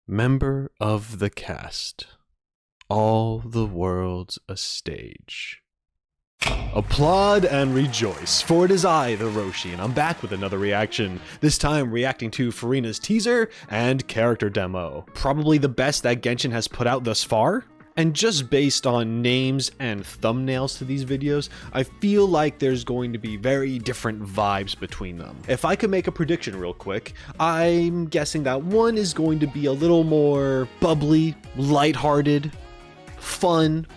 Member of the cast, all the world's a stage. Applaud and rejoice, for it is I, TheRoschi, and I'm back with another reaction, this time reacting to Furina's teaser and character demo. Probably the best that Genshin has put out thus far. And just based on names and thumbnails to these videos, I feel like there's going to be very different vibes between them. If I could make a prediction real quick, I'm guessing that one is going to be a little more bubbly, lighthearted, fun,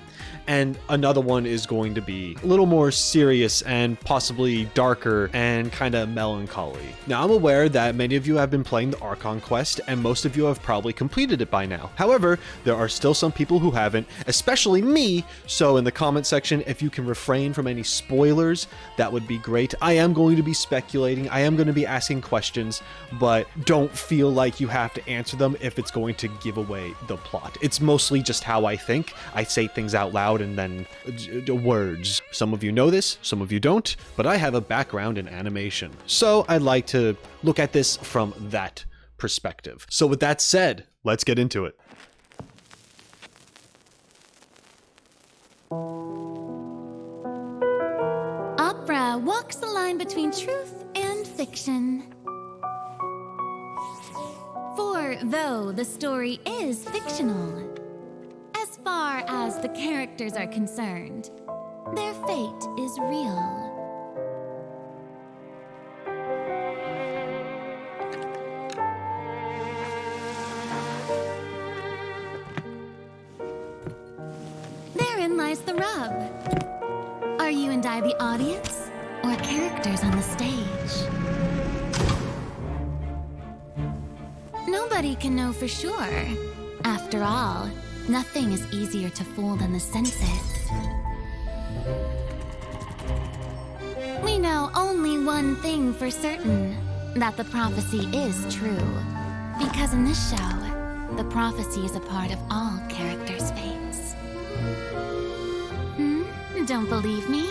and another one is going to be a little more serious and possibly darker and kind of melancholy. Now, I'm aware that many of you have been playing the Archon quest and most of you have probably completed it by now. However, there are still some people who haven't, especially me, so in the comment section, if you can refrain from any spoilers, that would be great. I am going to be speculating, I am going to be asking questions, but don't feel like you have to answer them if it's going to give away the plot. It's mostly just how I think. I say things out loud and then words. Some of you know this, some of you don't, but I have a background in animation. So I'd like to look at this from that perspective. So with that said, let's get into it. Opera walks the line between truth and fiction. For though the story is fictional, as far as the characters are concerned, their fate is real. Therein lies the rub. Are you and I the audience, or characters on the stage? Nobody can know for sure. After all, nothing is easier to fool than the senses. We know only one thing for certain, that the prophecy is true. Because in this show, the prophecy is a part of all characters' fates. Don't believe me?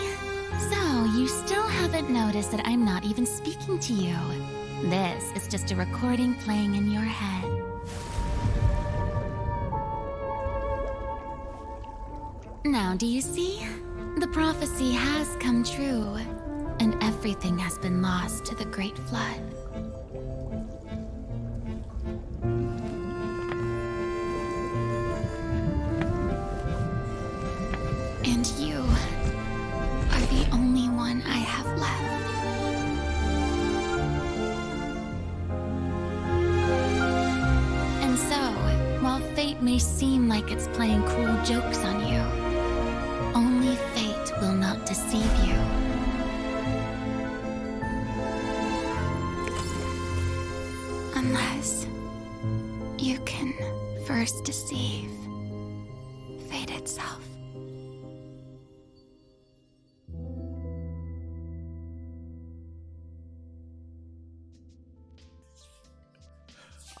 So, you still haven't noticed that I'm not even speaking to you. This is just a recording playing in your head. Now, do you see? The prophecy has come true, and everything has been lost to the Great Flood. And you are the only one I have left. And so, while fate may seem like it's playing cruel jokes on you, only fate will not deceive you. Unless you can first deceive fate itself.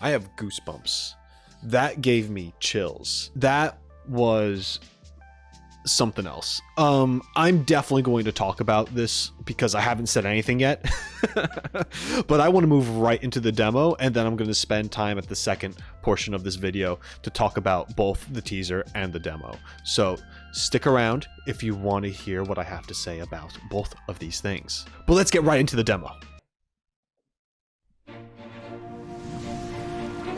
I have goosebumps. That gave me chills. That was something else. I'm definitely going to talk about this because I haven't said anything yet. But I want to move right into the demo, and then I'm going to spend time at the second portion of this video to talk about both the teaser and the demo. So stick around if you want to hear what I have to say about both of these things. But let's get right into the demo.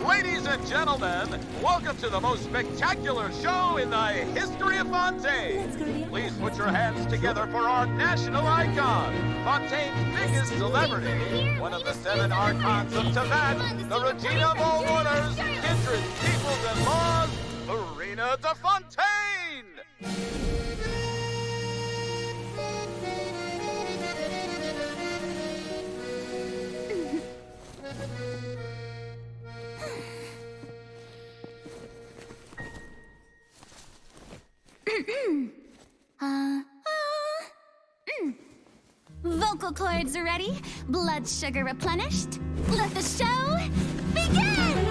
Ladies and gentlemen, welcome to the most spectacular show in the history of Fontaine. Please put your hands together for our national icon, Fontaine's biggest celebrity, one of the 7 archons of Tibet, the Regina of all orders, kindred, peoples, and laws, Furina de Fontaine! Vocal cords ready, blood sugar replenished. Let the show begin!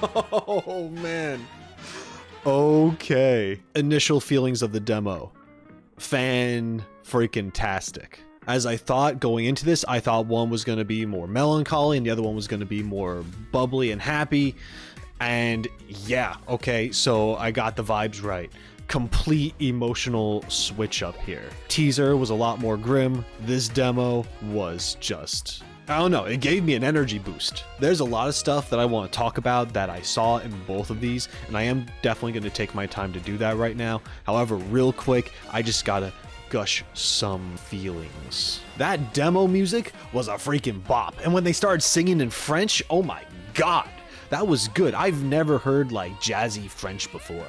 Oh, man. Okay. Initial feelings of the demo. Fan-freaking-tastic. As I thought going into this, I thought one was going to be more melancholy and the other one was going to be more bubbly and happy. And yeah, okay, so I got the vibes right. Complete emotional switch up here. Teaser was a lot more grim. This demo was just, I don't know, it gave me an energy boost. There's a lot of stuff that I want to talk about that I saw in both of these, and I am definitely going to take my time to do that right now. However, real quick, I just gotta gush some feelings. That demo music was a freaking bop, and when they started singing in French, oh my god, that was good. I've never heard like jazzy French before.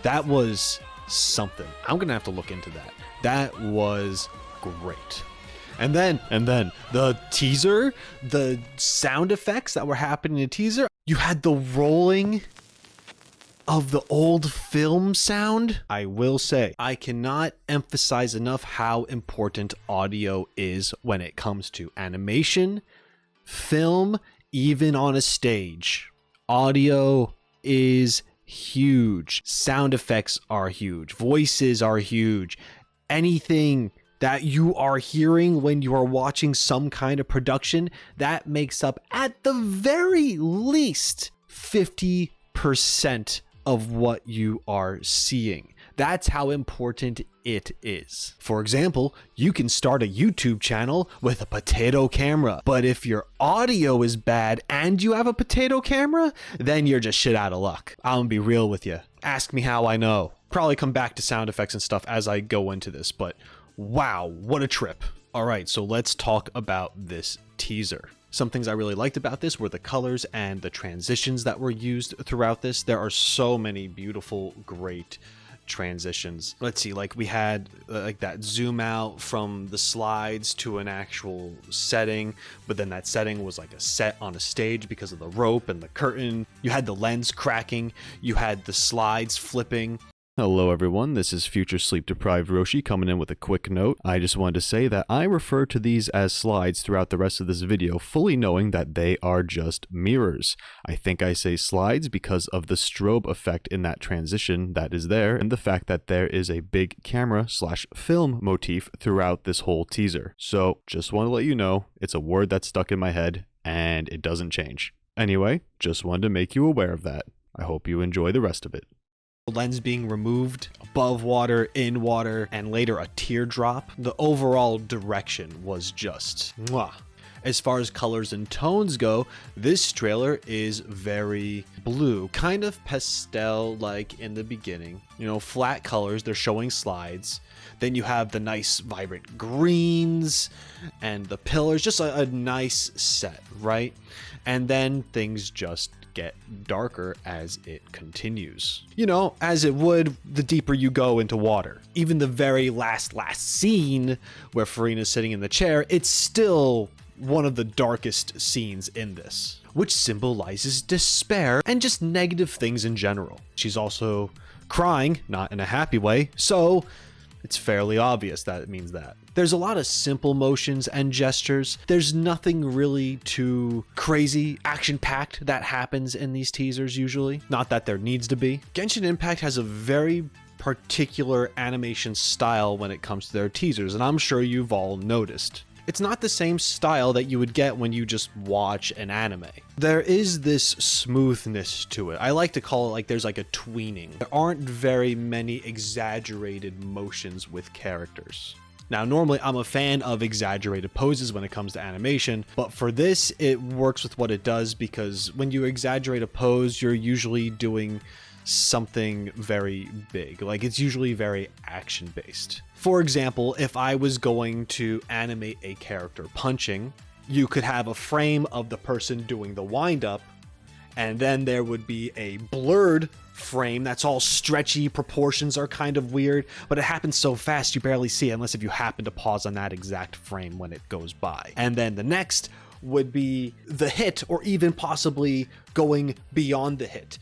That was something. I'm gonna have to look into that. That was great. And then the teaser, the sound effects that were happening in the teaser, you had the rolling of the old film sound. I will say, I cannot emphasize enough how important audio is when it comes to animation, film, even on a stage. Audio is huge. Sound effects are huge. Voices are huge. Anything that you are hearing when you are watching some kind of production, that makes up at the very least 50% of what you are seeing. That's how important it is. For example, you can start a YouTube channel with a potato camera, but if your audio is bad and you have a potato camera, then you're just shit out of luck. I'm gonna be real with you. Ask me how I know. Probably come back to sound effects and stuff as I go into this, but wow, what a trip. All right, so let's talk about this teaser. Some things I really liked about this were the colors and the transitions that were used throughout this. There are so many beautiful, great transitions. Let's see, like we had like that zoom out from the slides to an actual setting, but then that setting was like a set on a stage because of the rope and the curtain. You had the lens cracking, you had the slides flipping. Hello everyone, this is future sleep deprived Roshi coming in with a quick note. I just wanted to say that I refer to these as slides throughout the rest of this video, fully knowing that they are just mirrors. I think I say slides because of the strobe effect in that transition that is there, and the fact that there is a big camera / film motif throughout this whole teaser. So just want to let you know, it's a word that's stuck in my head and it doesn't change. Anyway, just wanted to make you aware of that. I hope you enjoy the rest of it. Lens being removed, above water, in water, and later a teardrop. The overall direction was just mwah. As far as colors and tones go, this trailer is very blue, kind of pastel like in the beginning. You know, flat colors, they're showing slides. Then you have the nice vibrant greens and the pillars, just a nice set, right? And then things just get darker as it continues. You know, as it would the deeper you go into water. Even the very last scene where Furina's sitting in the chair, it's still one of the darkest scenes in this, which symbolizes despair and just negative things in general. She's also crying, not in a happy way, so it's fairly obvious that it means that. There's a lot of simple motions and gestures. There's nothing really too crazy, action-packed that happens in these teasers usually. Not that there needs to be. Genshin Impact has a very particular animation style when it comes to their teasers, and I'm sure you've all noticed. It's not the same style that you would get when you just watch an anime. There is this smoothness to it. I like to call it like there's like a tweening. There aren't very many exaggerated motions with characters. Now, normally I'm a fan of exaggerated poses when it comes to animation, but for this, it works with what it does because when you exaggerate a pose, you're usually doing something very big. Like it's usually very action based. For example, if I was going to animate a character punching, you could have a frame of the person doing the wind up, and then there would be a blurred frame that's all stretchy, proportions are kind of weird, but it happens so fast you barely see it unless if you happen to pause on that exact frame when it goes by. And then the next would be the hit, or even possibly going beyond the hit.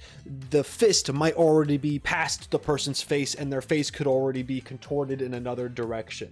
The fist might already be past the person's face and their face could already be contorted in another direction.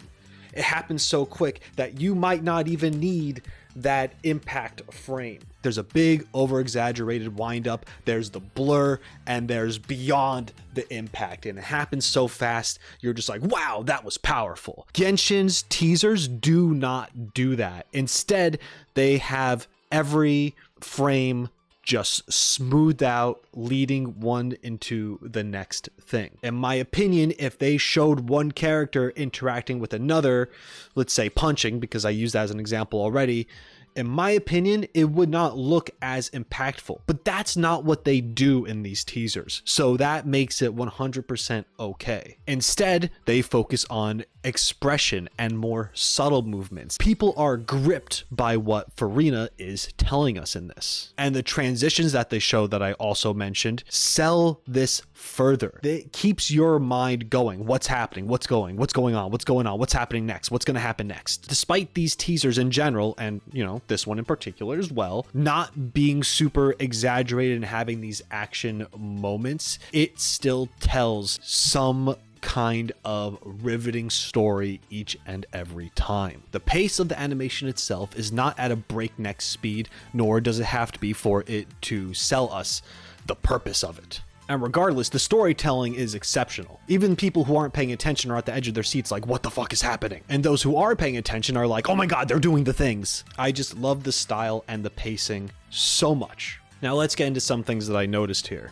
It happens so quick that you might not even need that impact frame. There's a big over-exaggerated wind-up, there's the blur, and there's beyond the impact, and it happens so fast, you're just like, wow, that was powerful. Genshin's teasers do not do that. Instead, they have every frame just smoothed out, leading one into the next thing. In my opinion, if they showed one character interacting with another, let's say punching, because I used that as an example already, in my opinion, it would not look as impactful. But that's not what they do in these teasers, so that makes it 100% okay. Instead, they focus on expression and more subtle movements. People are gripped by what Furina is telling us in this. And the transitions that they show that I also mentioned sell this further. It keeps your mind going. What's happening? What's going on? What's happening next? What's going to happen next? Despite these teasers in general, and you know, this one in particular as well, not being super exaggerated and having these action moments, it still tells some kind of riveting story each and every time. The pace of the animation itself is not at a breakneck speed, nor does it have to be for it to sell us the purpose of it. And regardless, the storytelling is exceptional. Even people who aren't paying attention are at the edge of their seats like, what the fuck is happening? And those who are paying attention are like, oh my god, they're doing the things. I just love the style and the pacing so much. Now let's get into some things that I noticed here.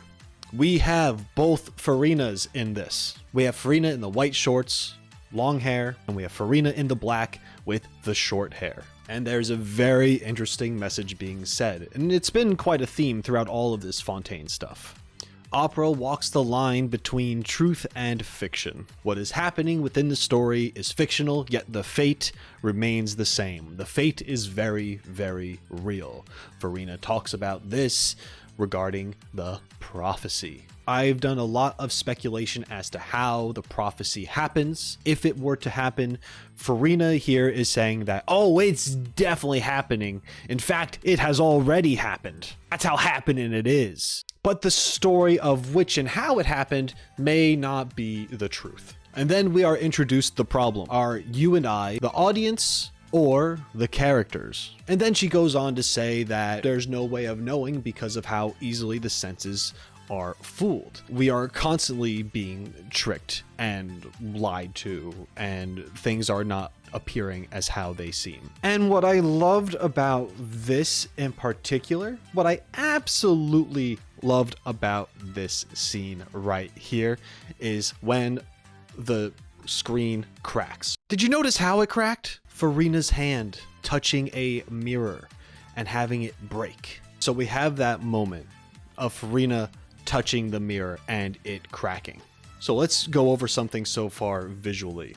We have both Furinas in this. We have Furina in the white shorts, long hair, and we have Furina in the black with the short hair. And there's a very interesting message being said, and it's been quite a theme throughout all of this Fontaine stuff. Opera walks the line between truth and fiction. What is happening within the story is fictional, yet the fate remains the same. The fate is very, very real. Furina talks about this regarding the prophecy. I've done a lot of speculation as to how the prophecy happens. If it were to happen, Furina here is saying that, oh, it's definitely happening. In fact, it has already happened. That's how happening it is. But the story of which and how it happened may not be the truth. And then we are introduced the problem. Are you and I the audience or the characters? And then she goes on to say that there's no way of knowing because of how easily the senses are fooled. We are constantly being tricked and lied to, and things are not appearing as how they seem. And what I loved about this in particular, what I absolutely loved about this scene right here, is when the screen cracks. Did you notice how it cracked? Furina's hand touching a mirror and having it break. So we have that moment of Furina touching the mirror and it cracking. So let's go over something so far visually.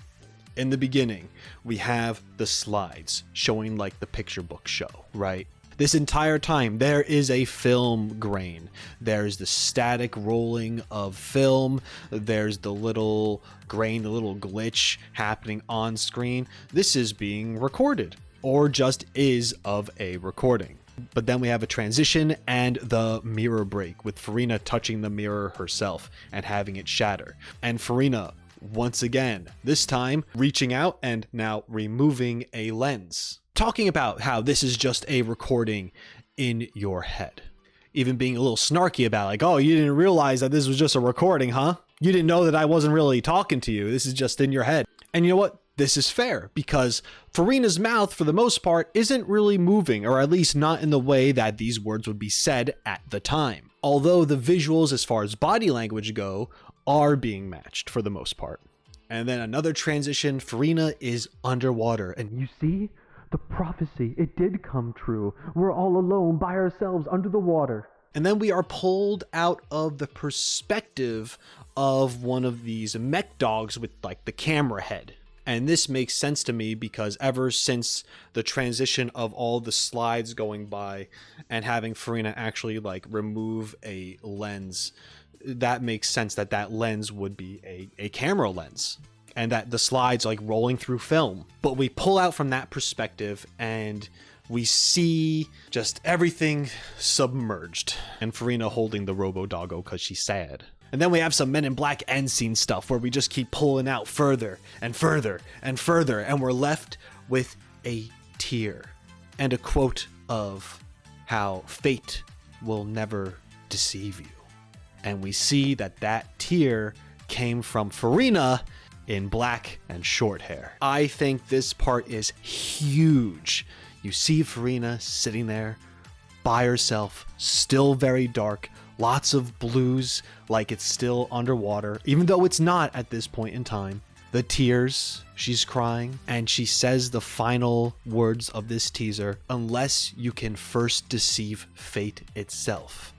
In the beginning, we have the slides showing like the picture book show, right? This entire time, there is a film grain. There's the static rolling of film. There's the little grain, the little glitch happening on screen. This is being recorded, or just is of a recording. But then we have a transition and the mirror break with Furina touching the mirror herself and having it shatter. And Furina, once again, this time reaching out and now removing a lens. Talking about how this is just a recording in your head. Even being a little snarky about like, oh, you didn't realize that this was just a recording, huh? You didn't know that I wasn't really talking to you. This is just in your head. And you know what? This is fair because Furina's mouth, for the most part, isn't really moving, or at least not in the way that these words would be said at the time. Although the visuals, as far as body language go, are being matched for the most part. And then another transition, Furina is underwater, and you see? The prophecy, it did come true. We're all alone by ourselves under the water. And then we are pulled out of the perspective of one of these mech dogs with like the camera head. And this makes sense to me because ever since the transition of all the slides going by and having Furina actually like remove a lens, that makes sense that that lens would be a camera lens and that the slides like rolling through film. But we pull out from that perspective and we see just everything submerged and Furina holding the Robo Doggo because she's sad. And then we have some Men in Black end scene stuff where we just keep pulling out further and further and further, and we're left with a tear and a quote of how fate will never deceive you. And we see that that tear came from Furina in black and short hair. I think this part is huge. You see Furina sitting there by herself, still very dark, lots of blues, like it's still underwater, even though it's not at this point in time. The tears, she's crying, and she says the final words of this teaser, unless you can first deceive fate itself.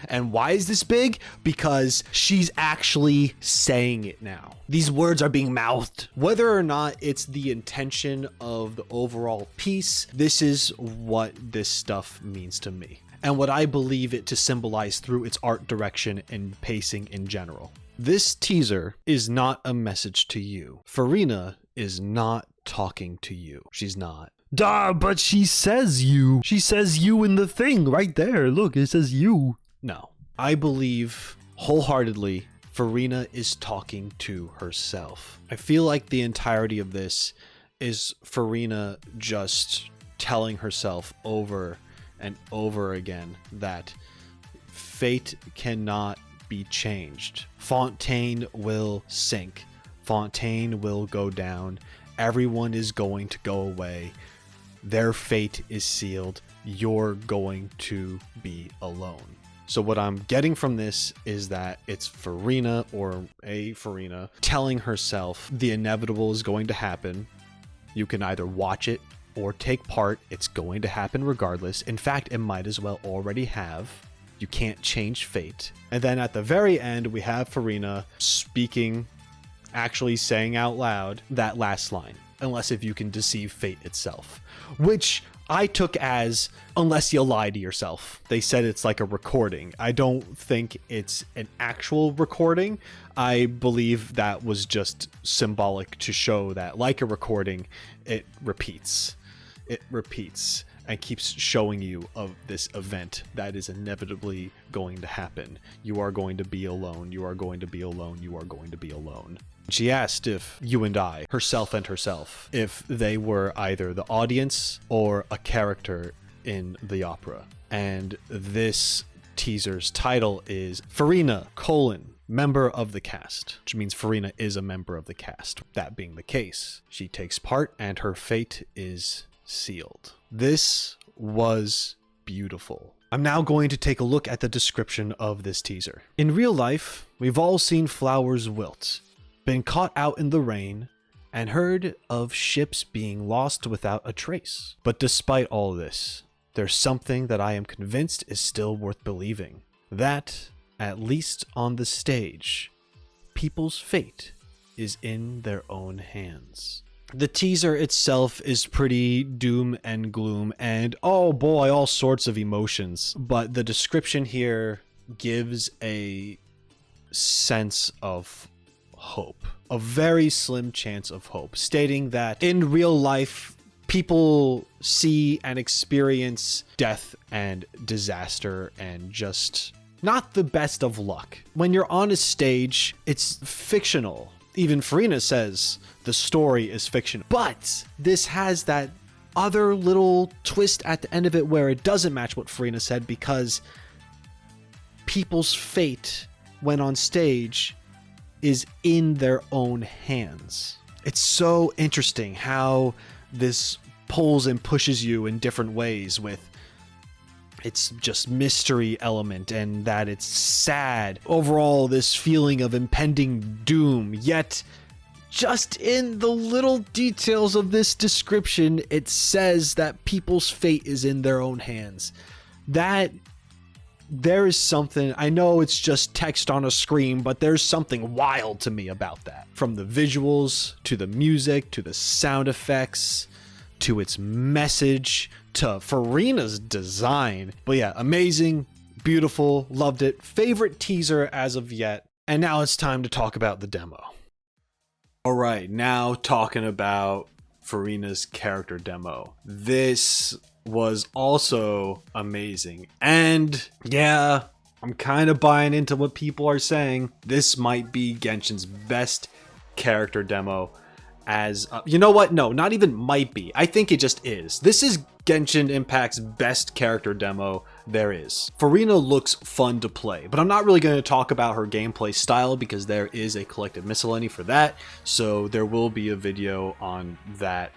And why is this big? Because she's actually saying it now. These words are being mouthed. Whether or not it's the intention of the overall piece, this is what this stuff means to me, and what I believe it to symbolize through its art direction and pacing in general. This teaser is not a message to you. Furina is not talking to you. She's not. Duh, but she says you. She says you in the thing right there. Look, it says you. No. I believe wholeheartedly Furina is talking to herself. I feel like the entirety of this is Furina just telling herself over and over again that fate cannot be changed. Fontaine will sink. Fontaine will go down. Everyone is going to go away. Their fate is sealed. You're going to be alone. So what I'm getting from this is that it's Furina, or a Furina, telling herself the inevitable is going to happen. You can either watch it or take part. It's going to happen regardless. In fact, it might as well already have. You can't change fate. And then at the very end, we have Furina speaking, actually saying out loud that last line, unless if you can deceive fate itself, which I took as unless you lie to yourself. They said it's like a recording. I don't think it's an actual recording. I believe that was just symbolic to show that, like a recording, it repeats. It repeats and keeps showing you of this event that is inevitably going to happen. You are going to be alone. You are going to be alone. You are going to be alone. She asked if you and I, herself and herself, if they were either the audience or a character in the opera. And this teaser's title is Furina, member of the cast, which means Furina is a member of the cast. That being the case, she takes part and her fate is sealed. This was beautiful. I'm now going to take a look at the description of this teaser. In real life, we've all seen flowers wilt, been caught out in the rain, and heard of ships being lost without a trace. But despite all this, there's something that I am convinced is still worth believing. That, at least on the stage, people's fate is in their own hands. The teaser itself is pretty doom and gloom and, oh boy, all sorts of emotions. But the description here gives a sense of hope, a very slim chance of hope, stating that in real life, people see and experience death and disaster and just not the best of luck. When you're on a stage, it's fictional. Even Furina says the story is fictional, but this has that other little twist at the end of it where it doesn't match what Furina said, because people's fate when on stage is in their own hands. It's so interesting how this pulls and pushes you in different ways, with its just mystery element and that it's sad. Overall, this feeling of impending doom, yet just in the little details of this description, it says that people's fate is in their own hands. That there is something, I know it's just text on a screen, but there's something wild to me about that. From the visuals, to the music, to the sound effects, to its message, to Furina's design. But yeah, amazing, beautiful, loved it. Favorite teaser as of yet. And now it's time to talk about the demo. All right, now talking about Furina's character demo. This was also amazing. And yeah, I'm kind of buying into what people are saying. This might be Genshin's best character demo. As you know what? No, not even might be. I think it just is. This is Genshin Impact's best character demo there is. Furina looks fun to play, but I'm not really going to talk about her gameplay style because there is a collective miscellany for that. So there will be a video on that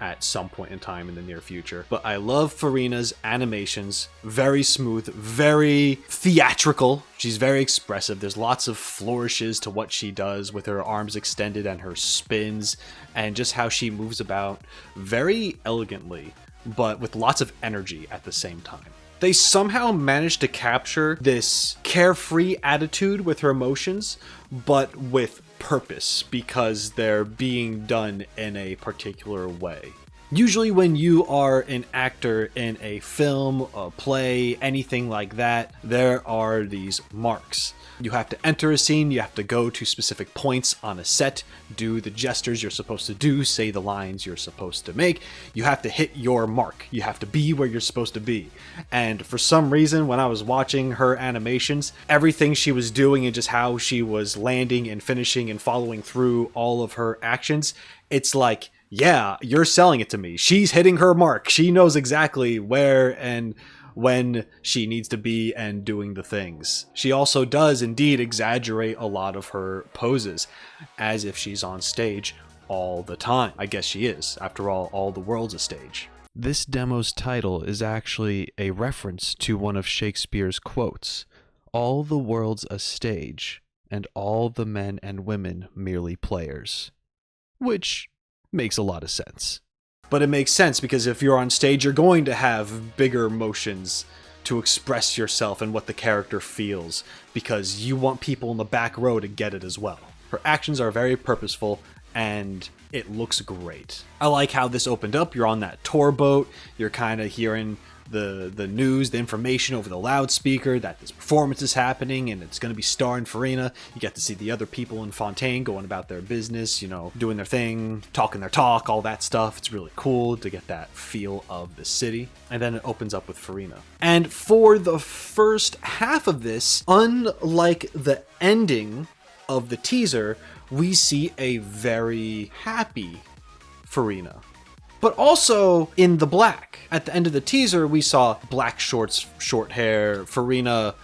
at some point in time in the near future. But I love Furina's animations. Very smooth, very theatrical. She's very expressive. There's lots of flourishes to what she does with her arms extended and her spins and just how she moves about very elegantly, but with lots of energy at the same time. They somehow managed to capture this carefree attitude with her emotions, but with purpose because they're being done in a particular way. Usually when you are an actor in a film, a play, anything like that, there are these marks. You have to enter a scene, you have to go to specific points on a set, do the gestures you're supposed to do, say the lines you're supposed to make. You have to hit your mark. You have to be where you're supposed to be. And for some reason, when I was watching her animations, everything she was doing and just how she was landing and finishing and following through all of her actions, it's like, yeah, you're selling it to me. She's hitting her mark. She knows exactly where and when she needs to be and doing the things. She also does indeed exaggerate a lot of her poses as if she's on stage all the time. I guess she is. After all the world's a stage. This demo's title is actually a reference to one of Shakespeare's quotes, "All the world's a stage, and all the men and women merely players," which makes a lot of sense. But it makes sense because if you're on stage, you're going to have bigger motions to express yourself and what the character feels because you want people in the back row to get it as well. Her actions are very purposeful and it looks great. I like how this opened up. You're on that tour boat. You're kind of hearing the news, the information over the loudspeaker that this performance is happening and it's going to be starring Furina. You get to see the other people in Fontaine going about their business, you know, doing their thing, talking their talk, all that stuff. It's really cool to get that feel of the city. And then it opens up with Furina. And for the first half of this, unlike the ending of the teaser, we see a very happy Furina. But also in the black. At the end of the teaser, we saw black shorts, short hair, Furina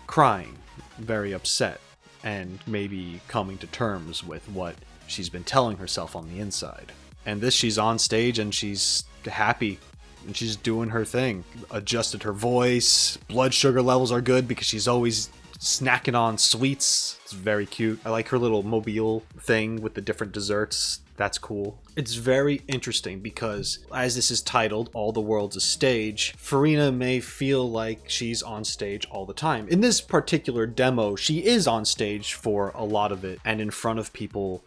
crying, very upset, and maybe coming to terms with what she's been telling herself on the inside. And this, she's on stage and she's happy and she's doing her thing. Adjusted her voice, blood sugar levels are good because she's always snacking on sweets. It's very cute. I like her little mobile thing with the different desserts. That's cool. It's very interesting because as this is titled, All the World's a Stage, Furina may feel like she's on stage all the time. In this particular demo, she is on stage for a lot of it and in front of people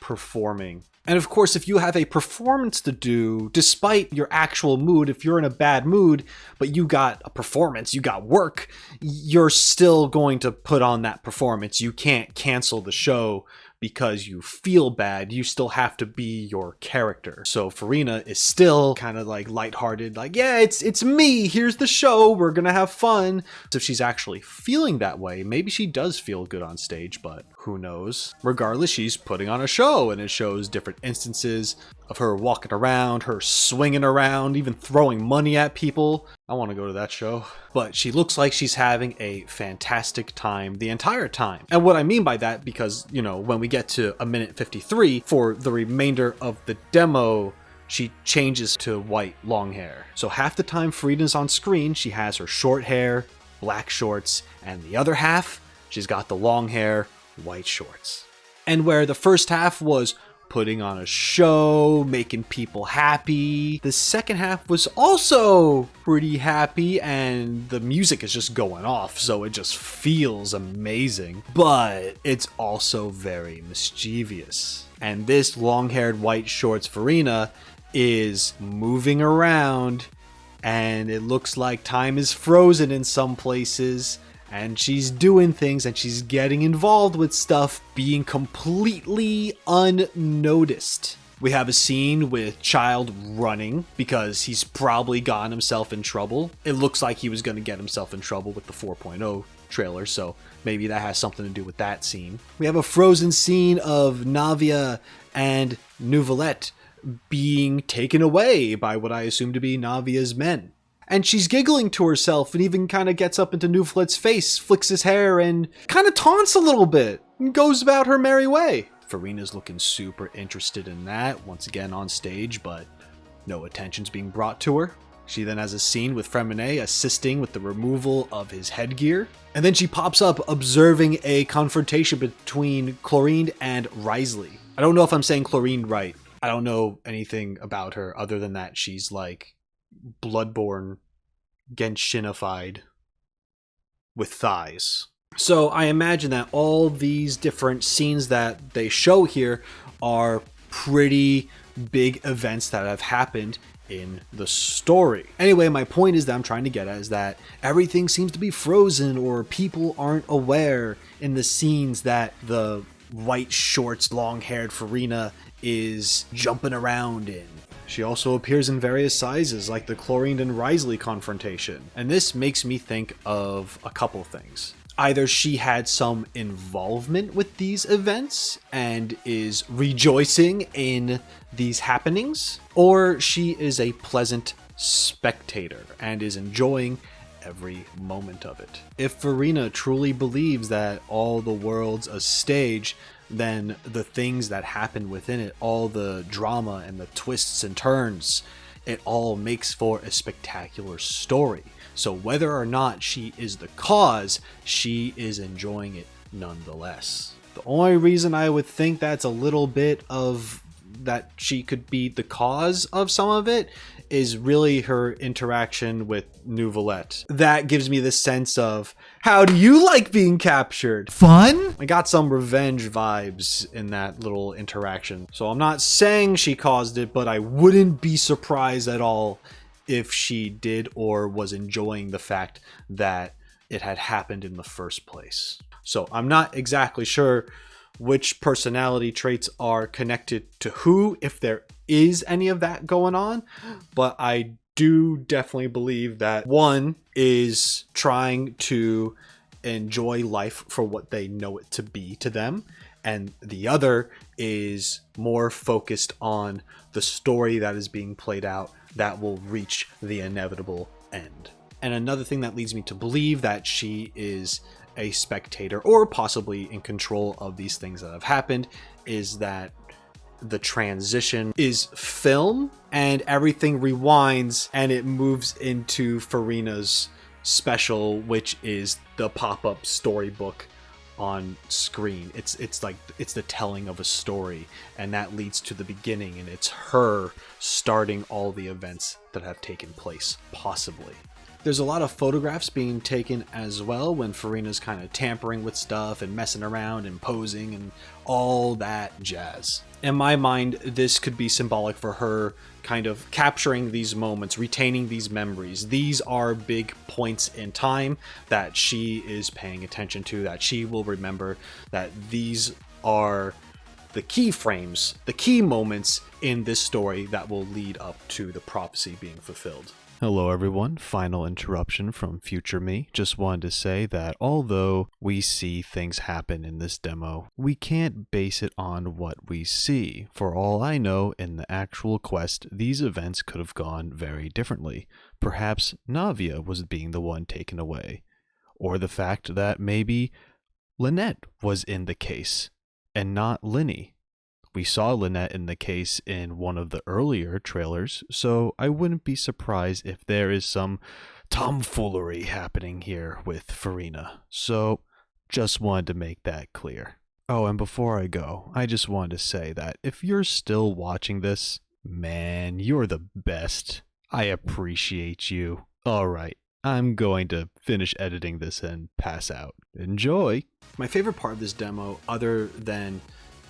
performing. And of course, if you have a performance to do, despite your actual mood, if you're in a bad mood, but you got a performance, you got work, you're still going to put on that performance. You can't cancel the show because you feel bad. You still have to be your character. So Furina is still kind of like lighthearted, like, yeah, it's me, here's the show, we're gonna have fun. So if she's actually feeling that way, maybe she does feel good on stage, but who knows? Regardless, she's putting on a show and it shows different instances of her walking around, her swinging around, even throwing money at people. I want to go to that show. But she looks like she's having a fantastic time the entire time. And what I mean by that, because, you know, when we get to a minute 53, for the remainder of the demo, she changes to white long hair. So half the time Furina's on screen, she has her short hair, black shorts, and the other half, she's got the long hair, white shorts. And where the first half was putting on a show, making people happy, the second half was also pretty happy and the music is just going off, so it just feels amazing. But it's also very mischievous. And this long-haired white shorts Furina is moving around and it looks like time is frozen in some places. And she's doing things and she's getting involved with stuff, being completely unnoticed. We have a scene with Child running because he's probably gotten himself in trouble. It looks like he was going to get himself in trouble with the 4.0 trailer, so maybe that has something to do with that scene. We have a frozen scene of Navia and Neuvillette being taken away by what I assume to be Navia's men. And she's giggling to herself and even kind of gets up into Neuvillette's face, flicks his hair, and kind of taunts a little bit and goes about her merry way. Furina's looking super interested in that, once again on stage, but no attention's being brought to her. She then has a scene with Fremine assisting with the removal of his headgear. And then she pops up observing a confrontation between Chlorine and Risley. I don't know if I'm saying Chlorine right. I don't know anything about her other than that she's like Bloodborne Genshinified with thighs. So I imagine that all these different scenes that they show here are pretty big events that have happened in the story. Anyway, my point is that I'm trying to get at is that everything seems to be frozen, or people aren't aware in the scenes that the white shorts, long-haired Furina is jumping around in. She also appears in various sizes, like the Chlorine and Risley confrontation. And this makes me think of a couple things. Either she had some involvement with these events and is rejoicing in these happenings, or she is a pleasant spectator and is enjoying every moment of it. If Furina truly believes that all the world's a stage, then the things that happen within it, all the drama and the twists and turns, it all makes for a spectacular story. So whether or not she is the cause, she is enjoying it nonetheless. The only reason I would think that's a little bit of that she could be the cause of some of it is really her interaction with Neuvillette. That gives me the sense of, how do you like being captured? Fun? I got some revenge vibes in that little interaction. So I'm not saying she caused it, but I wouldn't be surprised at all if she did or was enjoying the fact that it had happened in the first place. So I'm not exactly sure which personality traits are connected to who, if there is any of that going on, but I do definitely believe that one is trying to enjoy life for what they know it to be to them, and the other is more focused on the story that is being played out that will reach the inevitable end. And another thing that leads me to believe that she is a spectator or possibly in control of these things that have happened is that the transition is film and everything rewinds and it moves into Furina's special, which is the pop-up storybook on screen. It's the telling of a story, and that leads to the beginning, and it's her starting all the events that have taken place, possibly. There's a lot of photographs being taken as well when Furina's kind of tampering with stuff and messing around and posing and all that jazz. In my mind, this could be symbolic for her kind of capturing these moments, retaining these memories. These are big points in time that she is paying attention to, that she will remember, that these are the key frames, the key moments in this story that will lead up to the prophecy being fulfilled. Hello everyone, final interruption from future me. Just wanted to say that although we see things happen in this demo, we can't base it on what we see. For all I know, in the actual quest, these events could have gone very differently. Perhaps Navia was being the one taken away. Or the fact that maybe Lynette was in the case, and not Linny. We saw Lynette in the case in one of the earlier trailers, so I wouldn't be surprised if there is some tomfoolery happening here with Furina. So, just wanted to make that clear. Oh, and before I go, I just wanted to say that if you're still watching this, man, you're the best. I appreciate you. Alright, I'm going to finish editing this and pass out. Enjoy! My favorite part of this demo, other than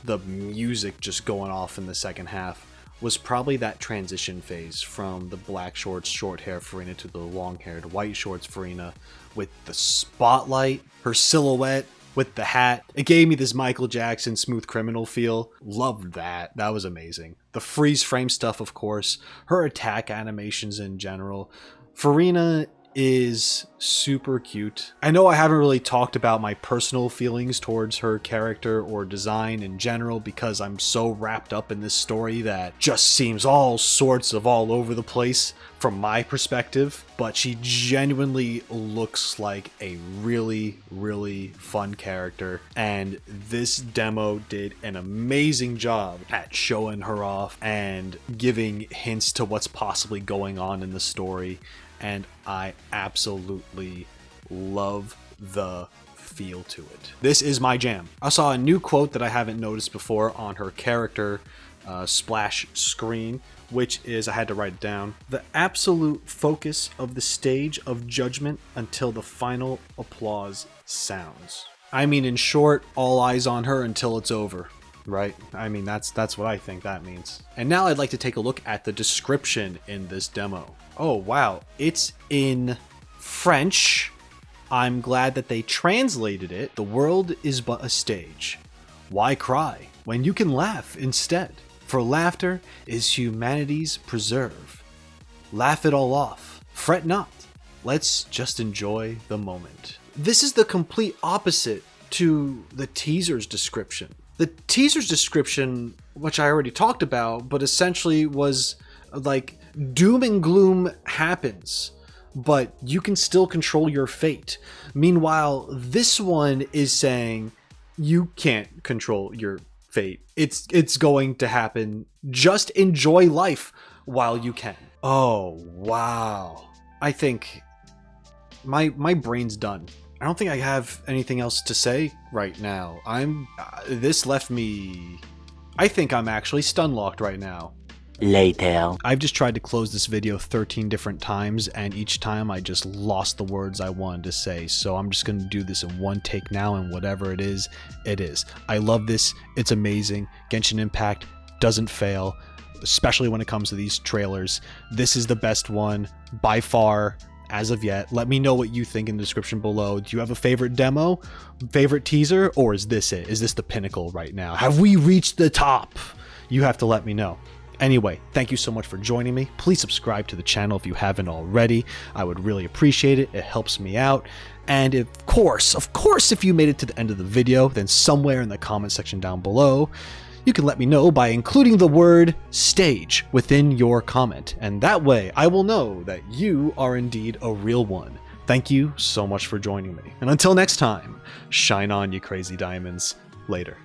the music just going off in the second half, was probably that transition phase from the black shorts, short hair Furina to the long haired white shorts Furina, with the spotlight, her silhouette with the hat. It gave me this Michael Jackson Smooth Criminal feel. Loved that. That was amazing. The freeze frame stuff, of course. Her attack animations in general. Furina is super cute. I know I haven't really talked about my personal feelings towards her character or design in general because I'm so wrapped up in this story that just seems all sorts of all over the place from my perspective, but she genuinely looks like a really, really fun character, and this demo did an amazing job at showing her off and giving hints to what's possibly going on in the story. And I absolutely love the feel to it. This is my jam. I saw a new quote that I haven't noticed before on her character splash screen, which is, I had to write it down, the absolute focus of the stage of judgment until the final applause sounds. I mean, in short, all eyes on her until it's over. Right? I mean, that's what I think that means. And now I'd like to take a look at the description in this demo. Oh, wow. It's in French. I'm glad that they translated it. The world is but a stage. Why cry when you can laugh instead? For laughter is humanity's preserve. Laugh it all off. Fret not. Let's just enjoy the moment. This is the complete opposite to the teaser's description. The teaser's description, which I already talked about, but essentially was like doom and gloom happens, but you can still control your fate. Meanwhile, this one is saying you can't control your fate. It's going to happen. Just enjoy life while you can. Oh, wow. I think my brain's done. I don't think I have anything else to say right now. This left me, I think I'm actually Stunlocked right now. Later. I've just tried to close this video 13 different times, and each time I just lost the words I wanted to say. So I'm just going to do this in one take now, and whatever it is, it is. I love this. It's amazing. Genshin Impact doesn't fail, especially when it comes to these trailers. This is the best one by far. As of yet, let me know what you think in the description below. Do you have a favorite demo, favorite teaser, or is this it? Is this the pinnacle right now? Have we reached the top? You have to let me know. Anyway, thank you so much for joining me. Please subscribe to the channel if you haven't already. I would really appreciate it. It helps me out. And of course, if you made it to the end of the video, then somewhere in the comment section down below, you can let me know by including the word stage within your comment, and that way I will know that you are indeed a real one. Thank you so much for joining me, and until next time, shine on, you crazy diamonds. Later.